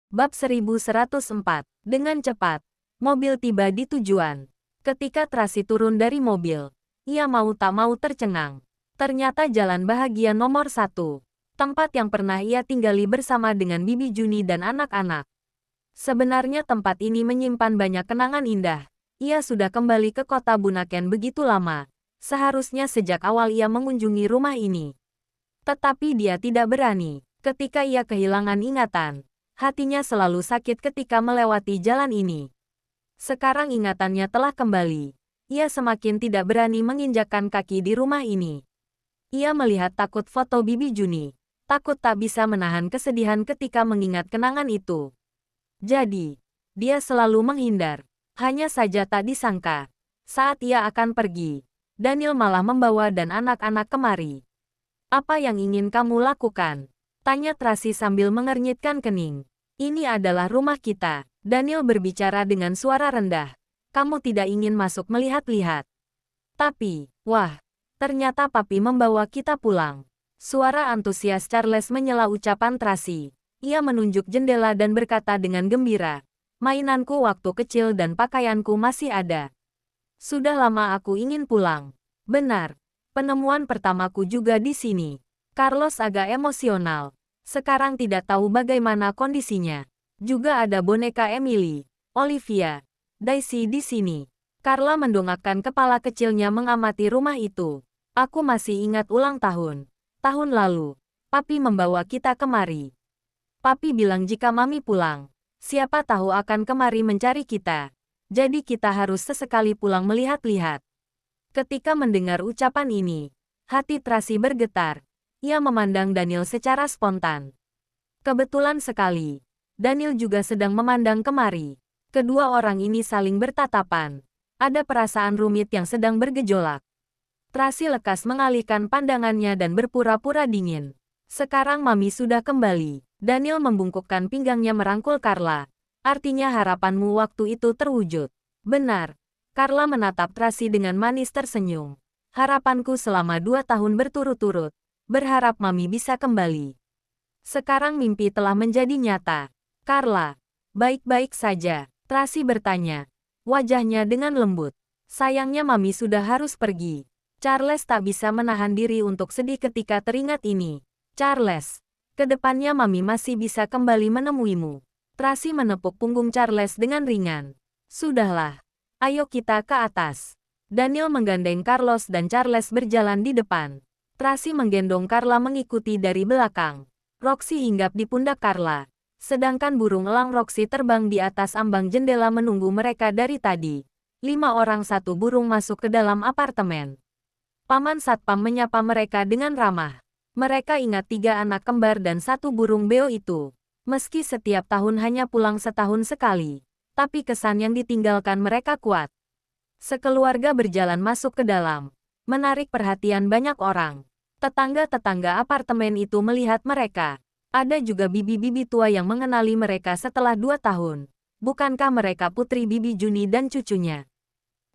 Bab 1104. Dengan cepat, mobil tiba di tujuan. Ketika Tracy turun dari mobil, ia mau tak mau tercengang. Ternyata jalan bahagia nomor 1. Tempat yang pernah ia tinggali bersama dengan Bibi Juni dan anak-anak. Sebenarnya tempat ini menyimpan banyak kenangan indah. Ia sudah kembali ke kota Bunaken begitu lama. Seharusnya sejak awal ia mengunjungi rumah ini. Tetapi dia tidak berani. Ketika ia kehilangan ingatan, hatinya selalu sakit ketika melewati jalan ini. Sekarang ingatannya telah kembali. Ia semakin tidak berani menginjakkan kaki di rumah ini. Ia melihat takut foto Bibi Juni. Takut tak bisa menahan kesedihan ketika mengingat kenangan itu. Jadi, dia selalu menghindar. Hanya saja tak disangka, saat ia akan pergi, Daniel malah membawa dan anak-anak kemari. "Apa yang ingin kamu lakukan?" tanya Tracy sambil mengernyitkan kening. "Ini adalah rumah kita," Daniel berbicara dengan suara rendah. "Kamu tidak ingin masuk melihat-lihat. Tapi, wah, ternyata papi membawa kita pulang." Suara antusias Charles menyela ucapan Tracy. Ia menunjuk jendela dan berkata dengan gembira, "Mainanku waktu kecil dan pakaianku masih ada. Sudah lama aku ingin pulang." "Benar. Penemuan pertamaku juga di sini." Carlos agak emosional. Sekarang tidak tahu bagaimana kondisinya. Juga ada boneka Emily, Olivia, Daisy di sini. Carla mendongakkan kepala kecilnya mengamati rumah itu. "Aku masih ingat ulang tahun. Tahun lalu, papi membawa kita kemari. Papi bilang jika mami pulang, siapa tahu akan kemari mencari kita. Jadi kita harus sesekali pulang melihat-lihat." Ketika mendengar ucapan ini, hati Tracy bergetar. Ia memandang Daniel secara spontan. Kebetulan sekali, Daniel juga sedang memandang kemari. Kedua orang ini saling bertatapan. Ada perasaan rumit yang sedang bergejolak. Tracy lekas mengalihkan pandangannya dan berpura-pura dingin. "Sekarang mami sudah kembali." Daniel membungkukkan pinggangnya merangkul Carla. "Artinya harapanmu waktu itu terwujud." "Benar." Carla menatap Tracy dengan manis tersenyum. "Harapanku selama 2 tahun berturut-turut. Berharap mami bisa kembali. Sekarang mimpi telah menjadi nyata." "Carla, baik-baik saja?" Tracy bertanya. Wajahnya dengan lembut. "Sayangnya mami sudah harus pergi." Charles tak bisa menahan diri untuk sedih ketika teringat ini. "Charles, kedepannya mami masih bisa kembali menemuimu." Tracy menepuk punggung Charles dengan ringan. "Sudahlah. Ayo kita ke atas." Daniel menggandeng Carlos dan Charles berjalan di depan. Tracy menggendong Carla mengikuti dari belakang. Roxy hinggap di pundak Carla. Sedangkan burung elang Roxy terbang di atas ambang jendela menunggu mereka dari tadi. 5 orang satu burung masuk ke dalam apartemen. Paman Satpam menyapa mereka dengan ramah. Mereka ingat 3 anak kembar dan 1 burung beo itu. Meski setiap tahun hanya pulang setahun sekali, tapi kesan yang ditinggalkan mereka kuat. Sekeluarga berjalan masuk ke dalam, menarik perhatian banyak orang. Tetangga-tetangga apartemen itu melihat mereka. Ada juga bibi-bibi tua yang mengenali mereka setelah 2 tahun. "Bukankah mereka putri Bibi Juni dan cucunya?"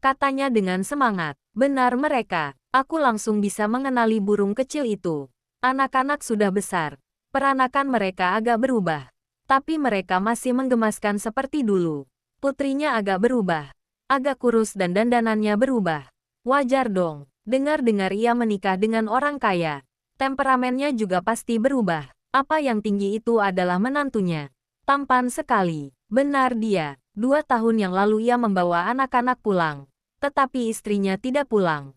katanya dengan semangat. "Benar mereka. Aku langsung bisa mengenali burung kecil itu. Anak-anak sudah besar. Peranakan mereka agak berubah. Tapi mereka masih menggemaskan seperti dulu. Putrinya agak berubah. Agak kurus dan dandanannya berubah. Wajar dong. Dengar-dengar ia menikah dengan orang kaya. Temperamennya juga pasti berubah. Apa yang tinggi itu adalah menantunya. Tampan sekali." "Benar dia. 2 tahun yang lalu ia membawa anak-anak pulang. Tetapi istrinya tidak pulang.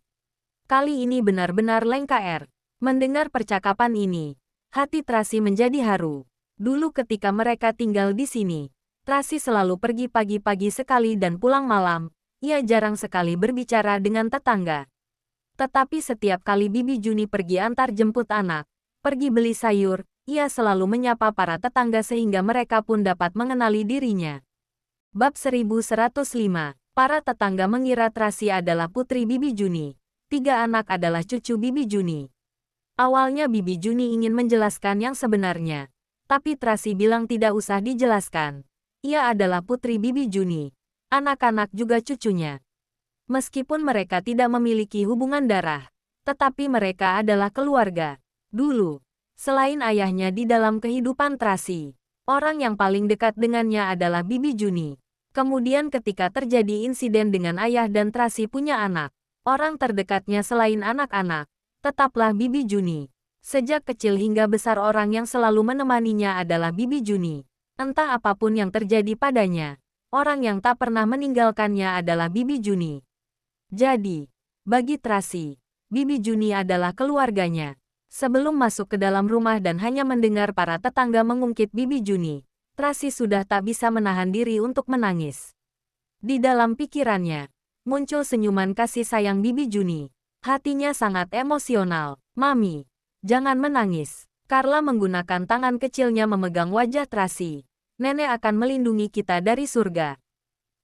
Kali ini benar-benar lengkar." Mendengar percakapan ini, hati Tracy menjadi haru. Dulu ketika mereka tinggal di sini, Tracy selalu pergi pagi-pagi sekali dan pulang malam. Ia jarang sekali berbicara dengan tetangga. Tetapi setiap kali Bibi Juni pergi antar jemput anak, pergi beli sayur, ia selalu menyapa para tetangga sehingga mereka pun dapat mengenali dirinya. Bab 1105. Para tetangga mengira Tracy adalah putri Bibi Juni. 3 anak adalah cucu Bibi Juni. Awalnya Bibi Juni ingin menjelaskan yang sebenarnya. Tapi Tracy bilang tidak usah dijelaskan. Ia adalah putri Bibi Juni. Anak-anak juga cucunya. Meskipun mereka tidak memiliki hubungan darah, tetapi mereka adalah keluarga. Dulu, selain ayahnya di dalam kehidupan Tracy, Orang yang paling dekat dengannya adalah Bibi Juni. Kemudian ketika terjadi insiden dengan ayah dan Tracy punya anak, orang terdekatnya selain anak-anak, tetaplah Bibi Juni. Sejak kecil hingga besar orang yang selalu menemaninya adalah Bibi Juni. Entah apapun yang terjadi padanya, orang yang tak pernah meninggalkannya adalah Bibi Juni. Jadi, bagi Tracy, Bibi Juni adalah keluarganya. Sebelum masuk ke dalam rumah dan hanya mendengar para tetangga mengungkit Bibi Juni, Tracy sudah tak bisa menahan diri untuk menangis. Di dalam pikirannya, muncul senyuman kasih sayang Bibi Juni. Hatinya sangat emosional. Mami, jangan menangis. Carla menggunakan tangan kecilnya memegang wajah Tracy. Nenek akan melindungi kita dari surga.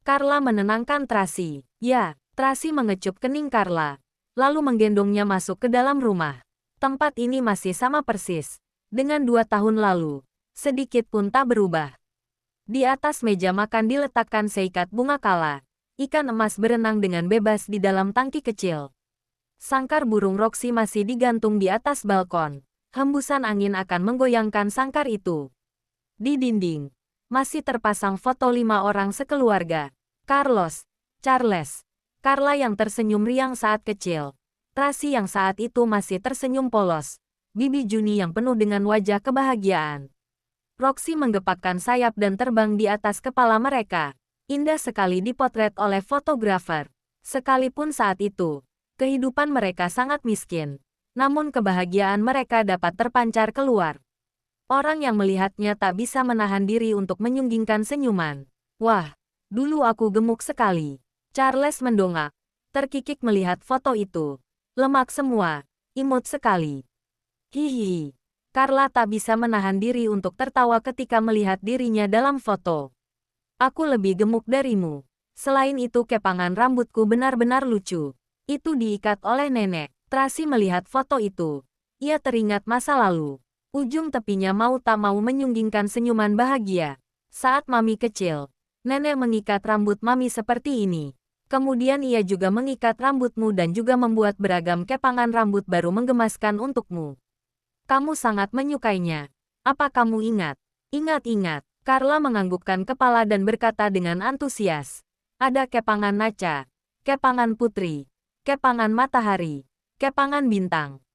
Carla menenangkan Tracy. Ya, Tracy mengecup kening Carla, lalu menggendongnya masuk ke dalam rumah. Tempat ini masih sama persis dengan 2 tahun lalu, sedikit pun tak berubah. Di atas meja makan diletakkan seikat bunga kala. Ikan emas berenang dengan bebas di dalam tangki kecil. Sangkar burung Roxy masih digantung di atas balkon. Hembusan angin akan menggoyangkan sangkar itu. Di dinding, masih terpasang foto 5 orang sekeluarga. Carlos, Charles, Carla yang tersenyum riang saat kecil. Tracy yang saat itu masih tersenyum polos. Bibi Juni yang penuh dengan wajah kebahagiaan. Roxy menggepakkan sayap dan terbang di atas kepala mereka. Indah sekali dipotret oleh fotografer. Sekalipun saat itu, kehidupan mereka sangat miskin. Namun kebahagiaan mereka dapat terpancar keluar. Orang yang melihatnya tak bisa menahan diri untuk menyunggingkan senyuman. Wah, dulu aku gemuk sekali. Charles mendongak, terkikik melihat foto itu. Lemak semua, imut sekali. Hihihi. Carla tak bisa menahan diri untuk tertawa ketika melihat dirinya dalam foto. Aku lebih gemuk darimu. Selain itu kepangan rambutku benar-benar lucu. Itu diikat oleh nenek. Tracy melihat foto itu. Ia teringat masa lalu. Ujung tepinya mau tak mau menyunggingkan senyuman bahagia. Saat Mami kecil, nenek mengikat rambut Mami seperti ini. Kemudian ia juga mengikat rambutmu dan juga membuat beragam kepangan rambut baru menggemaskan untukmu. Kamu sangat menyukainya. Apa kamu ingat? Ingat-ingat. Carla menganggukkan kepala dan berkata dengan antusias. Ada kepangan Nacha, kepangan Putri, kepangan Matahari, kepangan Bintang.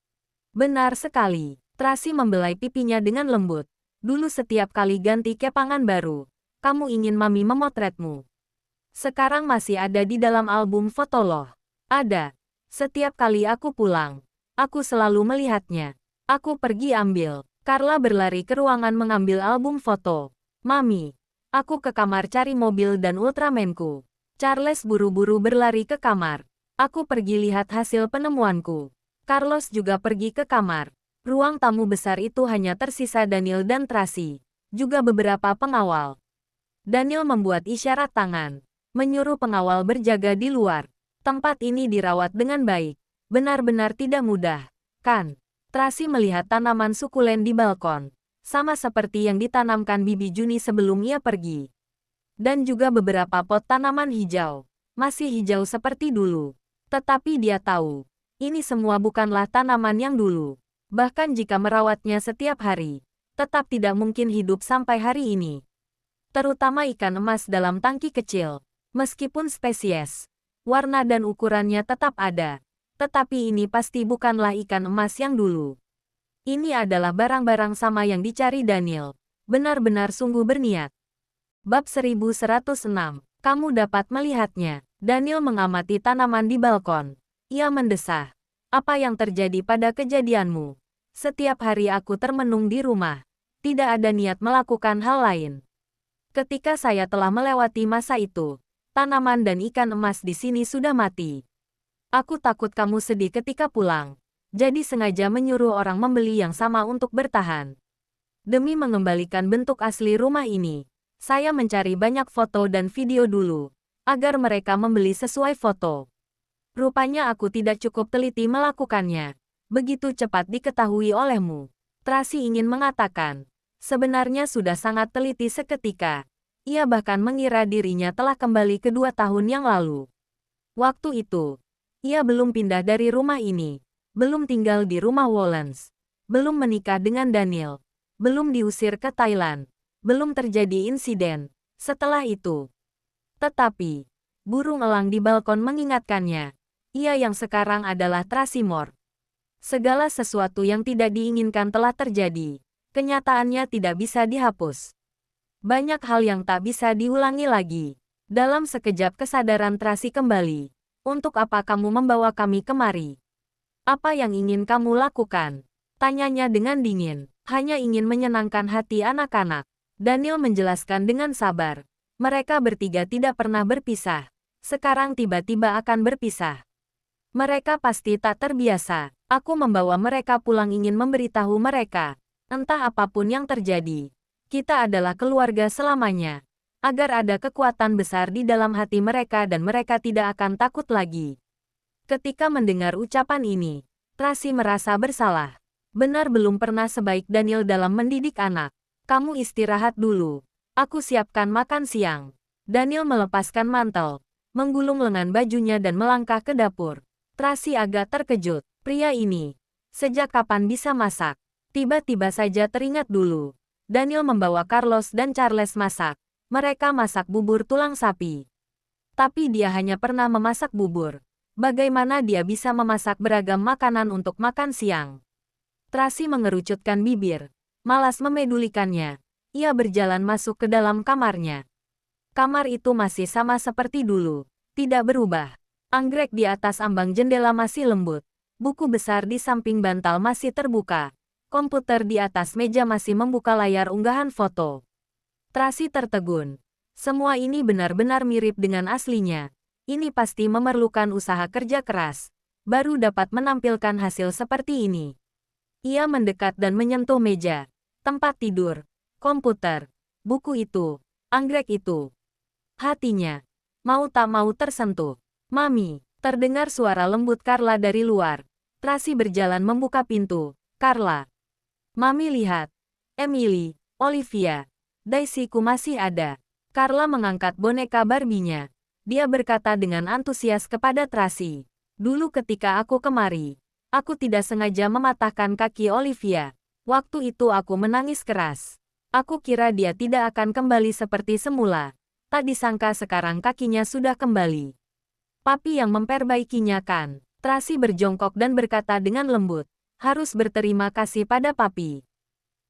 Benar sekali. Tracy membelai pipinya dengan lembut. Dulu setiap kali ganti kepangan baru, kamu ingin Mami memotretmu. Sekarang masih ada di dalam album foto loh. Ada. Setiap kali aku pulang, aku selalu melihatnya. Aku pergi ambil. Carla berlari ke ruangan mengambil album foto. Mami, aku ke kamar cari mobil dan Ultramanku. Charles buru-buru berlari ke kamar. Aku pergi lihat hasil penemuanku. Carlos juga pergi ke kamar. Ruang tamu besar itu hanya tersisa Daniel dan Tracy, juga beberapa pengawal. Daniel membuat isyarat tangan, menyuruh pengawal berjaga di luar. Tempat ini dirawat dengan baik. Benar-benar tidak mudah, kan? Tracy melihat tanaman sukulen di balkon, sama seperti yang ditanamkan Bibi Juni sebelum ia pergi. Dan juga beberapa pot tanaman hijau, masih hijau seperti dulu. Tetapi dia tahu, ini semua bukanlah tanaman yang dulu. Bahkan jika merawatnya setiap hari, tetap tidak mungkin hidup sampai hari ini. Terutama ikan emas dalam tangki kecil. Meskipun spesies, warna dan ukurannya tetap ada, tetapi ini pasti bukanlah ikan emas yang dulu. Ini adalah barang-barang sama yang dicari Daniel. Benar-benar sungguh berniat. Bab 1106. Kamu dapat melihatnya. Daniel mengamati tanaman di balkon. Ia mendesah. Apa yang terjadi pada kejadianmu? Setiap hari aku termenung di rumah. Tidak ada niat melakukan hal lain. Ketika saya telah melewati masa itu, tanaman dan ikan emas di sini sudah mati. Aku takut kamu sedih ketika pulang. Jadi sengaja menyuruh orang membeli yang sama untuk bertahan. Demi mengembalikan bentuk asli rumah ini, saya mencari banyak foto dan video dulu, agar mereka membeli sesuai foto. Rupanya aku tidak cukup teliti melakukannya. Begitu cepat diketahui olehmu. Tracy ingin mengatakan, sebenarnya sudah sangat teliti seketika. Ia bahkan mengira dirinya telah kembali ke 2 tahun yang lalu. Waktu itu, ia belum pindah dari rumah ini, belum tinggal di rumah Wollens, belum menikah dengan Daniel, belum diusir ke Thailand, belum terjadi insiden. Setelah itu. Tetapi, burung elang di balkon mengingatkannya. Ia yang sekarang adalah Trasimor. Segala sesuatu yang tidak diinginkan telah terjadi. Kenyataannya tidak bisa dihapus. Banyak hal yang tak bisa diulangi lagi. Dalam sekejap kesadaran Tracy kembali. Untuk apa kamu membawa kami kemari? Apa yang ingin kamu lakukan? Tanyanya dengan dingin. Hanya ingin menyenangkan hati anak-anak. Daniel menjelaskan dengan sabar. Mereka bertiga tidak pernah berpisah. Sekarang tiba-tiba akan berpisah. Mereka pasti tak terbiasa. Aku membawa mereka pulang ingin memberitahu mereka. Entah apapun yang terjadi. Kita adalah keluarga selamanya. Agar ada kekuatan besar di dalam hati mereka dan mereka tidak akan takut lagi. Ketika mendengar ucapan ini, Tracy merasa bersalah. Benar belum pernah sebaik Daniel dalam mendidik anak. Kamu istirahat dulu. Aku siapkan makan siang. Daniel melepaskan mantel, menggulung lengan bajunya dan melangkah ke dapur. Tracy agak terkejut. Pria ini, sejak kapan bisa masak? Tiba-tiba saja teringat dulu. Daniel membawa Carlos dan Charles masak. Mereka masak bubur tulang sapi. Tapi dia hanya pernah memasak bubur. Bagaimana dia bisa memasak beragam makanan untuk makan siang? Tracy mengerucutkan bibir. Malas memedulikannya. Ia berjalan masuk ke dalam kamarnya. Kamar itu masih sama seperti dulu. Tidak berubah. Anggrek di atas ambang jendela masih lembut. Buku besar di samping bantal masih terbuka. Komputer di atas meja masih membuka layar unggahan foto. Tracy tertegun. Semua ini benar-benar mirip dengan aslinya. Ini pasti memerlukan usaha kerja keras. Baru dapat menampilkan hasil seperti ini. Ia mendekat dan menyentuh meja. Tempat tidur. Komputer. Buku itu. Anggrek itu. Hatinya. Mau tak mau tersentuh. Mami. Terdengar suara lembut Carla dari luar. Tracy berjalan membuka pintu. Carla. Mami lihat. Emily, Olivia, Daisy-ku masih ada. Carla mengangkat boneka Barbie-nya. Dia berkata dengan antusias kepada Tracy. Dulu ketika aku kemari, aku tidak sengaja mematahkan kaki Olivia. Waktu itu aku menangis keras. Aku kira dia tidak akan kembali seperti semula. Tak disangka sekarang kakinya sudah kembali. Papi yang memperbaikinya kan? Tracy berjongkok dan berkata dengan lembut. Harus berterima kasih pada Papi.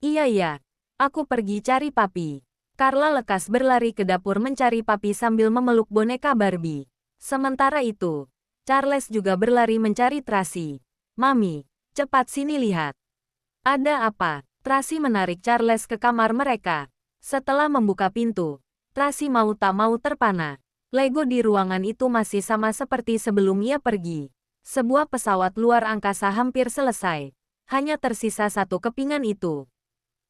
Iya. Aku pergi cari Papi. Carla lekas berlari ke dapur mencari Papi sambil memeluk boneka Barbie. Sementara itu, Charles juga berlari mencari Tracy. Mami, cepat sini lihat. Ada apa? Tracy menarik Charles ke kamar mereka. Setelah membuka pintu, Tracy mau tak mau terpana. Lego di ruangan itu masih sama seperti sebelum ia pergi. Sebuah pesawat luar angkasa hampir selesai. Hanya tersisa satu kepingan itu.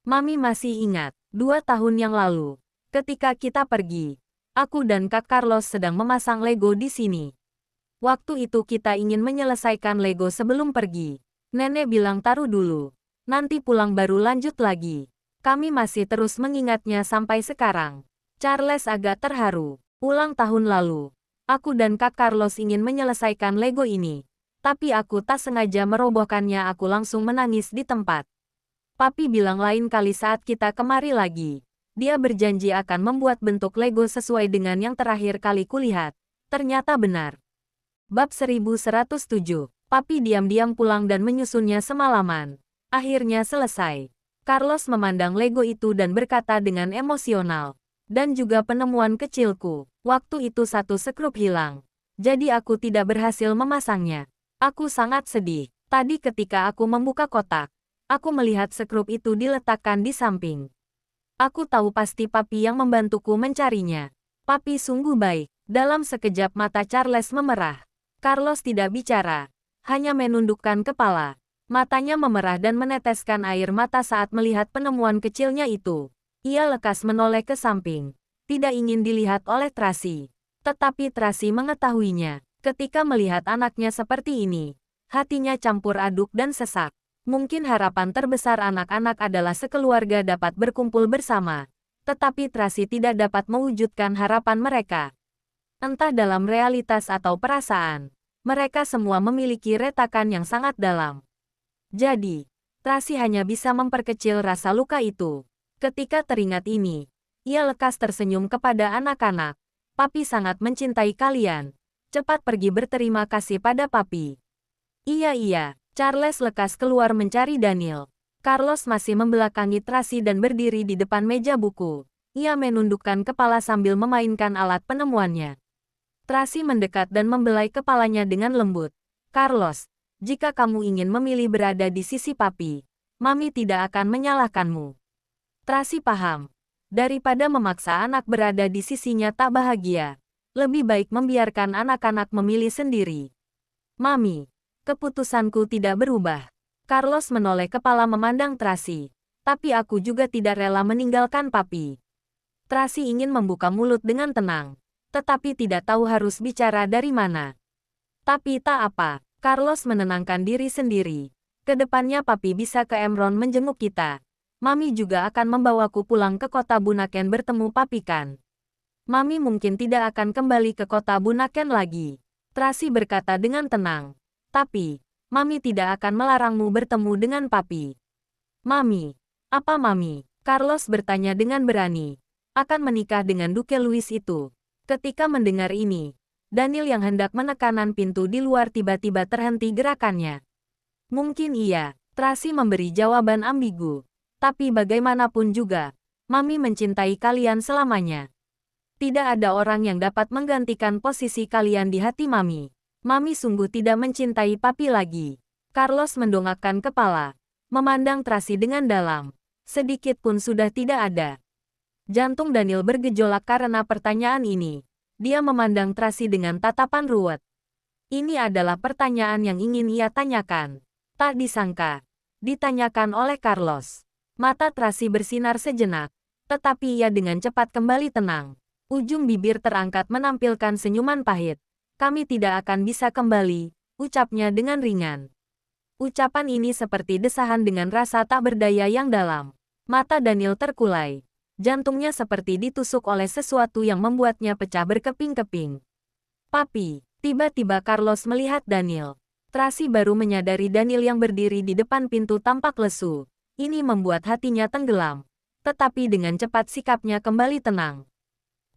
Mami masih ingat, 2 tahun yang lalu, ketika kita pergi, aku dan Kak Carlos sedang memasang Lego di sini. Waktu itu kita ingin menyelesaikan Lego sebelum pergi. Nenek bilang taruh dulu. Nanti pulang baru lanjut lagi. Kami masih terus mengingatnya sampai sekarang. Charles agak terharu. Ulang tahun lalu, aku dan Kak Carlos ingin menyelesaikan Lego ini. Tapi aku tak sengaja merobohkannya, aku langsung menangis di tempat. Papi bilang lain kali saat kita kemari lagi. Dia berjanji akan membuat bentuk Lego sesuai dengan yang terakhir kali kulihat. Ternyata benar. Bab 1107. Papi diam-diam pulang dan menyusunnya semalaman. Akhirnya selesai. Carlos memandang Lego itu dan berkata dengan emosional. Dan juga penemuan kecilku. Waktu itu satu sekrup hilang. Jadi aku tidak berhasil memasangnya. Aku sangat sedih. Tadi ketika aku membuka kotak, aku melihat sekrup itu diletakkan di samping. Aku tahu pasti Papi yang membantuku mencarinya. Papi sungguh baik. Dalam sekejap mata Charles memerah. Carlos tidak bicara. Hanya menundukkan kepala. Matanya memerah dan meneteskan air mata saat melihat penemuan kecilnya itu. Ia lekas menoleh ke samping. Tidak ingin dilihat oleh Tracy. Tetapi Tracy mengetahuinya. Ketika melihat anaknya seperti ini, hatinya campur aduk dan sesak. Mungkin harapan terbesar anak-anak adalah sekeluarga dapat berkumpul bersama. Tetapi Tracy tidak dapat mewujudkan harapan mereka. Entah dalam realitas atau perasaan, mereka semua memiliki retakan yang sangat dalam. Jadi, Tracy hanya bisa memperkecil rasa luka itu. Ketika teringat ini, ia lekas tersenyum kepada anak-anak. Papi sangat mencintai kalian. Cepat pergi berterima kasih pada papi. Iya. Charles lekas keluar mencari Daniel. Carlos masih membelakangi Tracy dan berdiri di depan meja buku. Ia menundukkan kepala sambil memainkan alat penemuannya. Tracy mendekat dan membelai kepalanya dengan lembut. Carlos, jika kamu ingin memilih berada di sisi papi, Mami tidak akan menyalahkanmu. Tracy paham. Daripada memaksa anak berada di sisinya tak bahagia, lebih baik membiarkan anak-anak memilih sendiri. Mami, keputusanku tidak berubah. Carlos menoleh kepala memandang Tracy. Tapi aku juga tidak rela meninggalkan papi. Tracy ingin membuka mulut dengan tenang, tetapi tidak tahu harus bicara dari mana. Tapi tak apa, Carlos menenangkan diri sendiri. Kedepannya papi bisa ke Emron menjenguk kita. Mami juga akan membawaku pulang ke kota Bunaken bertemu papi kan. Mami mungkin tidak akan kembali ke kota Bunaken lagi. Tracy berkata dengan tenang. Tapi, Mami tidak akan melarangmu bertemu dengan papi. Mami, apa Mami? Carlos bertanya dengan berani. Akan menikah dengan Duke Louis itu. Ketika mendengar ini, Daniel yang hendak menekanan pintu di luar tiba-tiba terhenti gerakannya. Mungkin iya, Tracy memberi jawaban ambigu. Tapi bagaimanapun juga, Mami mencintai kalian selamanya. Tidak ada orang yang dapat menggantikan posisi kalian di hati Mami. Mami sungguh tidak mencintai papi lagi. Carlos mendongakkan kepala, memandang Tracy dengan dalam. Sedikit pun sudah tidak ada. Jantung Daniel bergejolak karena pertanyaan ini. Dia memandang Tracy dengan tatapan ruwet. Ini adalah pertanyaan yang ingin ia tanyakan. Tak disangka, ditanyakan oleh Carlos. Mata Tracy bersinar sejenak, tetapi ia dengan cepat kembali tenang. Ujung bibir terangkat menampilkan senyuman pahit. Kami tidak akan bisa kembali, ucapnya dengan ringan. Ucapan ini seperti desahan dengan rasa tak berdaya yang dalam. Mata Daniel terkulai. Jantungnya seperti ditusuk oleh sesuatu yang membuatnya pecah berkeping-keping. Papi, tiba-tiba Carlos melihat Daniel. Tracy baru menyadari Daniel yang berdiri di depan pintu tampak lesu. Ini membuat hatinya tenggelam. Tetapi dengan cepat sikapnya kembali tenang.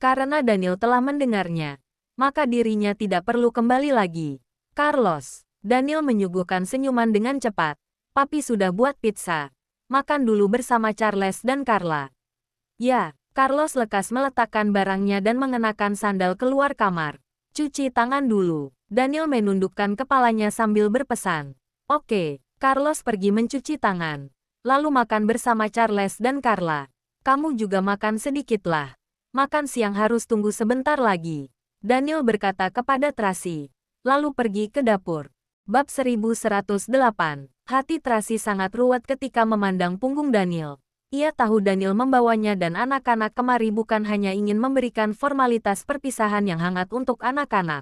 Karena Daniel telah mendengarnya, maka dirinya tidak perlu kembali lagi. Carlos, Daniel menyuguhkan senyuman dengan cepat. Papi sudah buat pizza. Makan dulu bersama Charles dan Carla. Ya, Carlos lekas meletakkan barangnya dan mengenakan sandal keluar kamar. Cuci tangan dulu. Daniel menundukkan kepalanya sambil berpesan. Oke, Carlos pergi mencuci tangan. Lalu makan bersama Charles dan Carla. Kamu juga makan sedikitlah. Makan siang harus tunggu sebentar lagi. Daniel berkata kepada Tracy. Lalu pergi ke dapur. Bab 1108. Hati Tracy sangat ruwet ketika memandang punggung Daniel. Ia tahu Daniel membawanya dan anak-anak kemari bukan hanya ingin memberikan formalitas perpisahan yang hangat untuk anak-anak.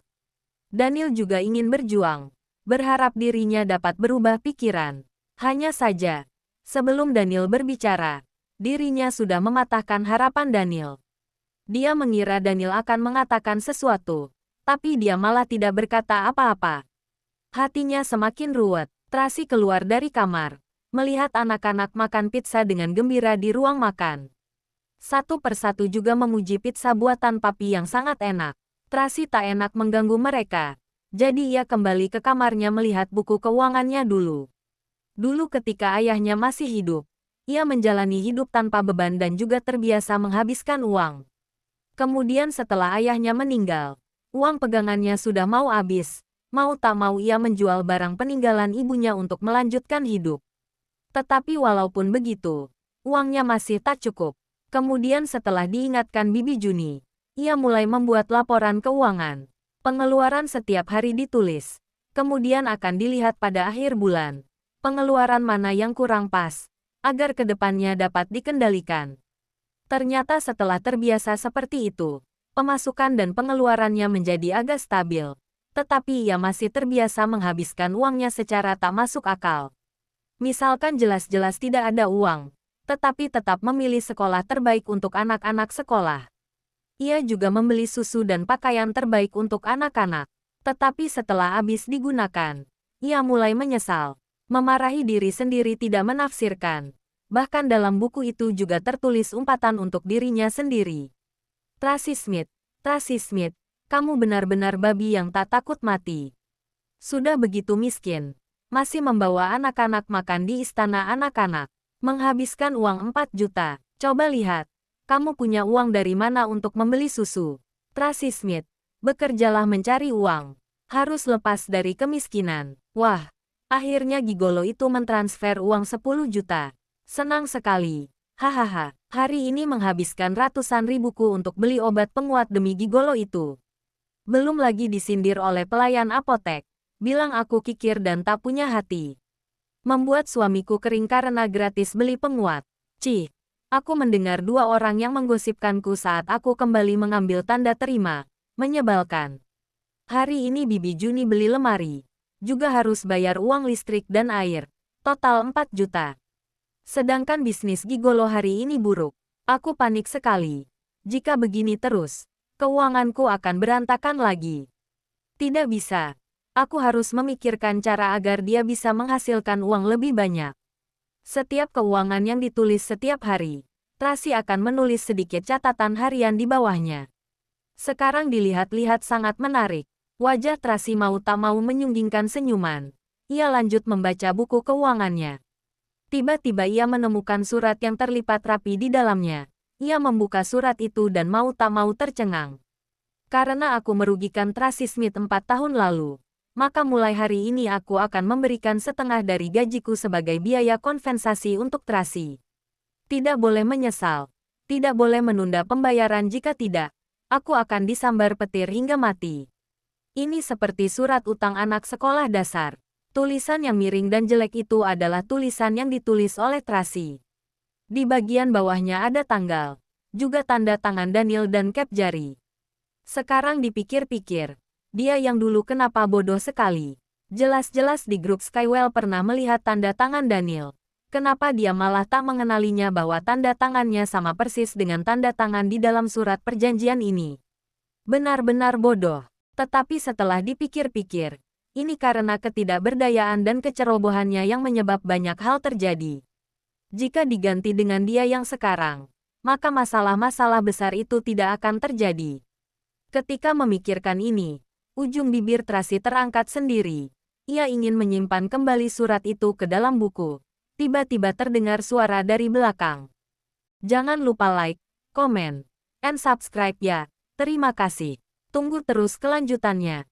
Daniel juga ingin berjuang. Berharap dirinya dapat berubah pikiran. Hanya saja, sebelum Daniel berbicara, dirinya sudah mematahkan harapan Daniel. Dia mengira Daniel akan mengatakan sesuatu, tapi dia malah tidak berkata apa-apa. Hatinya semakin ruwet. Tracy keluar dari kamar, melihat anak-anak makan pizza dengan gembira di ruang makan. Satu persatu juga memuji pizza buatan papi yang sangat enak. Tracy tak enak mengganggu mereka, jadi ia kembali ke kamarnya melihat buku keuangannya dulu. Dulu ketika ayahnya masih hidup, ia menjalani hidup tanpa beban dan juga terbiasa menghabiskan uang. Kemudian setelah ayahnya meninggal, uang pegangannya sudah mau habis. Mau tak mau ia menjual barang peninggalan ibunya untuk melanjutkan hidup. Tetapi walaupun begitu, uangnya masih tak cukup. Kemudian setelah diingatkan Bibi Juni, ia mulai membuat laporan keuangan. Pengeluaran setiap hari ditulis. Kemudian akan dilihat pada akhir bulan. Pengeluaran mana yang kurang pas, agar kedepannya dapat dikendalikan. Ternyata setelah terbiasa seperti itu, pemasukan dan pengeluarannya menjadi agak stabil. Tetapi ia masih terbiasa menghabiskan uangnya secara tak masuk akal. Misalkan jelas-jelas tidak ada uang, tetapi tetap memilih sekolah terbaik untuk anak-anak sekolah. Ia juga membeli susu dan pakaian terbaik untuk anak-anak. Tetapi setelah habis digunakan, ia mulai menyesal. Memarahi diri sendiri tidak menafsirkan. Bahkan dalam buku itu juga tertulis umpatan untuk dirinya sendiri. Tracy Smith, kamu benar-benar babi yang tak takut mati. Sudah begitu miskin, masih membawa anak-anak makan di istana anak-anak. Menghabiskan uang 4 juta. Coba lihat, kamu punya uang dari mana untuk membeli susu? Tracy Smith, bekerjalah mencari uang. Harus lepas dari kemiskinan. Wah, akhirnya gigolo itu mentransfer uang 10 juta. Senang sekali. Hahaha, hari ini menghabiskan ratusan ribuku untuk beli obat penguat demi gigolo itu. Belum lagi disindir oleh pelayan apotek. Bilang aku kikir dan tak punya hati. Membuat suamiku kering karena gratis beli penguat. Cih, aku mendengar 2 orang yang menggosipkanku saat aku kembali mengambil tanda terima. Menyebalkan. Hari ini Bibi Juni beli lemari. Juga harus bayar uang listrik dan air. Total 4 juta. Sedangkan bisnis gigolo hari ini buruk. Aku panik sekali. Jika begini terus, keuanganku akan berantakan lagi. Tidak bisa. Aku harus memikirkan cara agar dia bisa menghasilkan uang lebih banyak. Setiap keuangan yang ditulis setiap hari, Tracy akan menulis sedikit catatan harian di bawahnya. Sekarang dilihat-lihat sangat menarik. Wajah Tracy mau tak mau menyunggingkan senyuman. Ia lanjut membaca buku keuangannya. Tiba-tiba ia menemukan surat yang terlipat rapi di dalamnya. Ia membuka surat itu dan mau tak mau tercengang. Karena aku merugikan Tracy Smith 4 tahun lalu, maka mulai hari ini aku akan memberikan setengah dari gajiku sebagai biaya kompensasi untuk Tracy. Tidak boleh menyesal. Tidak boleh menunda pembayaran jika tidak. Aku akan disambar petir hingga mati. Ini seperti surat utang anak sekolah dasar. Tulisan yang miring dan jelek itu adalah tulisan yang ditulis oleh Tracy. Di bagian bawahnya ada tanggal, juga tanda tangan Daniel dan cap jari. Sekarang dipikir-pikir, dia yang dulu kenapa bodoh sekali. Jelas-jelas di grup Skywell pernah melihat tanda tangan Daniel. Kenapa dia malah tak mengenalinya bahwa tanda tangannya sama persis dengan tanda tangan di dalam surat perjanjian ini. Benar-benar bodoh. Tetapi setelah dipikir-pikir, ini karena ketidakberdayaan dan kecerobohannya yang menyebab banyak hal terjadi. Jika diganti dengan dia yang sekarang, maka masalah-masalah besar itu tidak akan terjadi. Ketika memikirkan ini, ujung bibir Tracy terangkat sendiri. Ia ingin menyimpan kembali surat itu ke dalam buku. Tiba-tiba terdengar suara dari belakang. Jangan lupa like, komen, and subscribe ya. Terima kasih. Tunggu terus kelanjutannya.